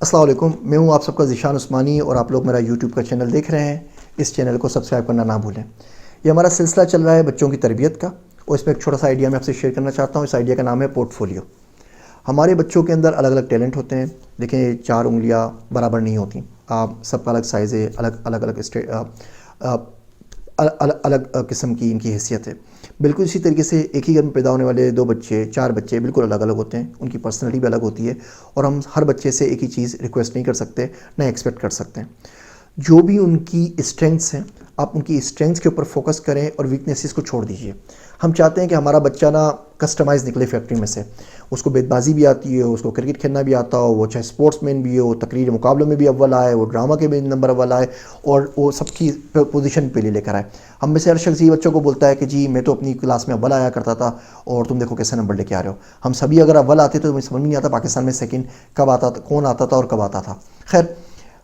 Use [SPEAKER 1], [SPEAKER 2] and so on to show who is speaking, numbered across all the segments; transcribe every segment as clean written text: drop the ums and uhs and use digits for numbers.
[SPEAKER 1] अस्सलाम वालेकुम, मैं हूं आप सबका ज़ीशान उस्मानी और आप लोग मेरा यूट्यूब का चैनल देख रहे हैं। इस चैनल को सब्सक्राइब करना ना भूलें। ये हमारा सिलसिला चल रहा है बच्चों की तरबियत का, और इसमें एक छोटा सा आइडिया मैं आपसे शेयर करना चाहता हूँ। इस आइडिया का नाम है पोर्टफोलियो। हमारे बच्चों के अंदर अलग अलग टैलेंट होते हैं। देखें, 4 उंगलियाँ बराबर नहीं होती। आप सबका अलग साइज़ है, अलग अलग अलग अलग अलग किस्म की इनकी हैसियत है। बिल्कुल इसी तरीके से एक ही घर में पैदा होने वाले 2 बच्चे, 4 बच्चे बिल्कुल अलग अलग होते हैं। उनकी पर्सनैलिटी भी अलग होती है, और हम हर बच्चे से एक ही चीज़ रिक्वेस्ट नहीं कर सकते, ना एक्सपेक्ट कर सकते हैं। जो भी उनकी स्ट्रेंथ्स हैं, आप उनकी स्ट्रेंथ्स के ऊपर फोकस करें और वीकनेसेस को छोड़ दीजिए। हम चाहते हैं कि हमारा बच्चा ना कस्टमाइज़ निकले फैक्ट्री में से। उसको बेतबाजी भी आती है, उसको क्रिकेट खेलना भी आता हो, वो चाहे स्पोर्ट्समैन भी हो, तकरीर मुकाबलों में भी अव्वल आए, वो ड्रामा के भी नंबर अव्वल आए, और वो सबकी पोजीशन पे ले लेकर आए। हम में से हर शख्स ये बच्चों को बोलता है कि जी मैं तो अपनी क्लास में अव्वल आया करता था, और तुम देखो कैसे नंबर लेके आ रहे हो। हम सभी अगर अव्वल आते तो हमें समझ में नहीं आता पाकिस्तान में सेकंड कब आता था, कौन आता था और कब आता था। खैर,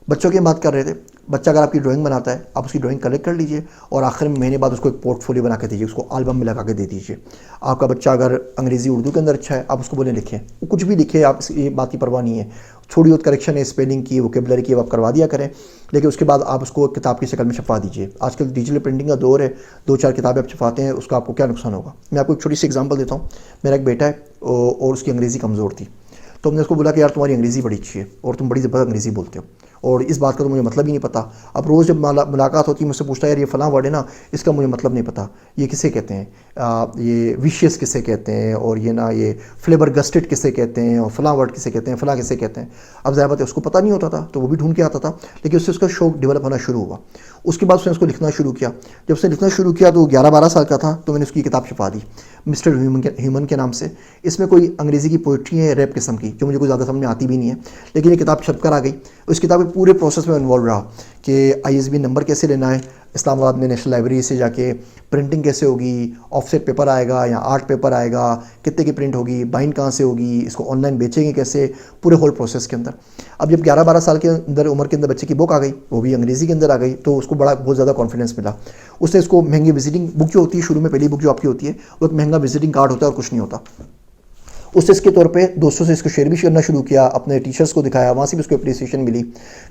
[SPEAKER 1] बच्चों की बात कर रहे थे। बच्चा अगर आपकी ड्राइंग बनाता है, आप उसकी ड्राइंग कलेक्ट कर लीजिए और आखिर में महीने बाद उसको एक पोर्टफोलियो बना के दीजिए, उसको एल्बम में लगा के दे दीजिए। आपका बच्चा अगर अंग्रेज़ी उर्दू के अंदर अच्छा है, आप उसको बोले लिखें, वो कुछ भी लिखे, आप ये बात की परवाह नहीं है। थोड़ी बहुत करेक्शन है स्पेलिंग की, वोकेबलरी की, आप करवा दिया करें, लेकिन उसके बाद आप उसको किताब की शक्ल में छपवा दीजिए। आजकल डिजिटल प्रिंटिंग का दौर है, 2-4 किताबें आप छपाते हैं, उसका आपको क्या नुकसान होगा। मैं आपको एक छोटी सी एग्जांपल देता हूँ। मेरा एक बेटा है और उसकी अंग्रेज़ी कमज़ोर थी, तो हमने उसको बोला कि यार तुम्हारी अंग्रेज़ी बड़ी अच्छी है और तुम बड़ी ज़बरदस्त अंग्रेज़ी बोलते हो, और इस बात का तो मुझे मतलब ही नहीं पता। अब रोज़ जब मुलाकात होती है, मुझसे पूछता है यार ये फ़लाँ वर्ड है ना, इसका मुझे मतलब नहीं पता, ये किसे कहते हैं, ये विशियस किसे कहते हैं, और ये ना ये फ्लेवर गस्टेड किसे कहते हैं, और फ़लाँ वर्ड किसे कहते हैं, फ़लाँ किसे कहते हैं। अब ज़ाहिर बात है उसको पता नहीं होता था, तो वो भी ढूंढ के आता था, लेकिन उससे उसका शौक डेवलप होना शुरू हुआ। उसके बाद उसने उसको लिखना शुरू किया। जब उसने लिखना शुरू किया तो 11-12 साल का था, तो मैंने उसकी किताब छपा दी मिस्टर ह्यूमन के नाम से। इसमें कोई अंग्रेज़ी की पोइट्री है रैप किस्म की, जो मुझे कोई ज़्यादा समझ में आती भी नहीं है, लेकिन ये किताब छप कर आ गई। उस किताब के पूरे प्रोसेस में इन्वॉल्व रहा कि ISB नंबर कैसे लेना है, इस्लामाबाद में नेशनल लाइब्रेरी से जाके प्रिंटिंग कैसे होगी, ऑफसेट पेपर आएगा या आर्ट पेपर आएगा, कितने की प्रिंट होगी, बाइंड कहाँ से होगी, इसको ऑनलाइन बेचेंगे कैसे, पूरे होल प्रोसेस के अंदर। अब जब 11-12 साल के अंदर उम्र के अंदर बच्चे की बुक आ गई, वो भी अंग्रेज़ी के अंदर आ गई, तो उसको बहुत ज़्यादा कॉन्फिडेंस मिला। उसने इसको महंगी विजिटिंग बुक जो होती है, शुरू में पहली बुक जो आपकी होती है, वो एक महंगा विजिटिंग कार्ड होता है और कुछ नहीं होता। उससे इसके तौर पे दोस्तों से इसको शेयर भी करना शुरू किया, अपने टीचर्स को दिखाया, वहाँ से भी उसको अप्रिसिएशन मिली।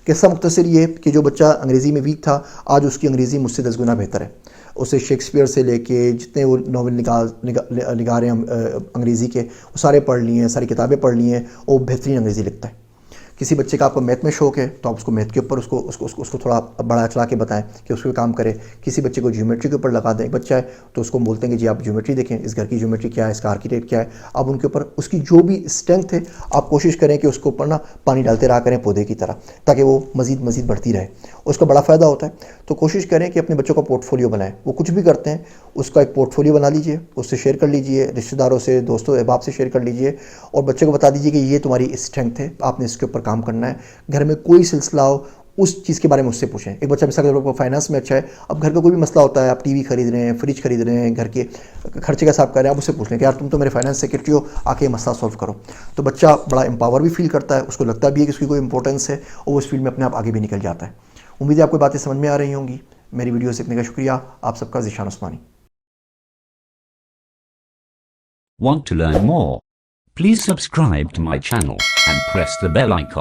[SPEAKER 1] किस्सा मुख्तसर ये कि जो बच्चा अंग्रेज़ी में वीक था, आज उसकी अंग्रेज़ी मुझसे 10 गुना बेहतर है। उसे शेक्सपियर से लेके जितने वो नॉवल निगाह रहे हैं अंग्रेज़ी के, वो सारे पढ़ लिए हैं, सारी किताबें पढ़ ली हैं, वो बेहतरीन अंग्रेज़ी लिखता है। किसी बच्चे का आपको मैथ में शौक है, तो आप उसको मैथ के ऊपर उसको थोड़ा बढ़ा चढ़ा के बताएं कि उसको काम करे। किसी बच्चे को ज्योमेट्री के ऊपर लगा दें, एक बच्चा है तो उसको बोलते हैं कि जी आप ज्योमेट्री देखें, इस घर की ज्योमेट्री क्या है, इसका आर्किटेक्ट क्या है। आप उनके ऊपर उसकी जो भी स्ट्रेंथ है, आप कोशिश करें कि उसके ऊपर ना पानी डालते रहा करें पौधे की तरह, ताकि वो मज़ीद बढ़ती रहे। उसका बड़ा फ़ायदा होता है। तो कोशिश करें कि अपने बच्चों का पोर्टफोलियो बनाएं। वो कुछ भी करते हैं, उसका एक पोर्टफोलियो बना लीजिए, उससे शेयर कर लीजिए, रिश्तेदारों से, दोस्तों अहबाब से शेयर कर लीजिए, और बच्चे को बता दीजिए कि ये तुम्हारी स्ट्रेंथ है, आपने इसके ऊपर काम करना है। घर में कोई सिलसिला हो, उस चीज़ के बारे में उससे पूछें। एक बच्चा मिसाल के तौर पर फाइनेंस में अच्छा है, अब घर पे कोई भी मसला होता है, आप टीवी खरीद रहे हैं, फ्रिज खरीद रहे हैं, घर के खर्चे का हिसाब कर रहे हैं, आप उससे पूछ लें कि यार तुम तो मेरे फाइनेंस सेक्रेटरी हो, आके ये मसला सॉल्व करो। तो बच्चा बड़ा एम्पावर भी फील करता है, उसको लगता भी है कि उसकी कोई इंपॉर्टेंस है, और वो इस फील्ड में अपने आप आगे भी निकल जाता है। उम्मीद है आपको बातें समझ में आ रही होंगी। मेरी वीडियो देखने का शुक्रिया। आप सबका ज़ीशान उस्मानी।
[SPEAKER 2] Want to learn more? Please subscribe to my channel and press the bell icon.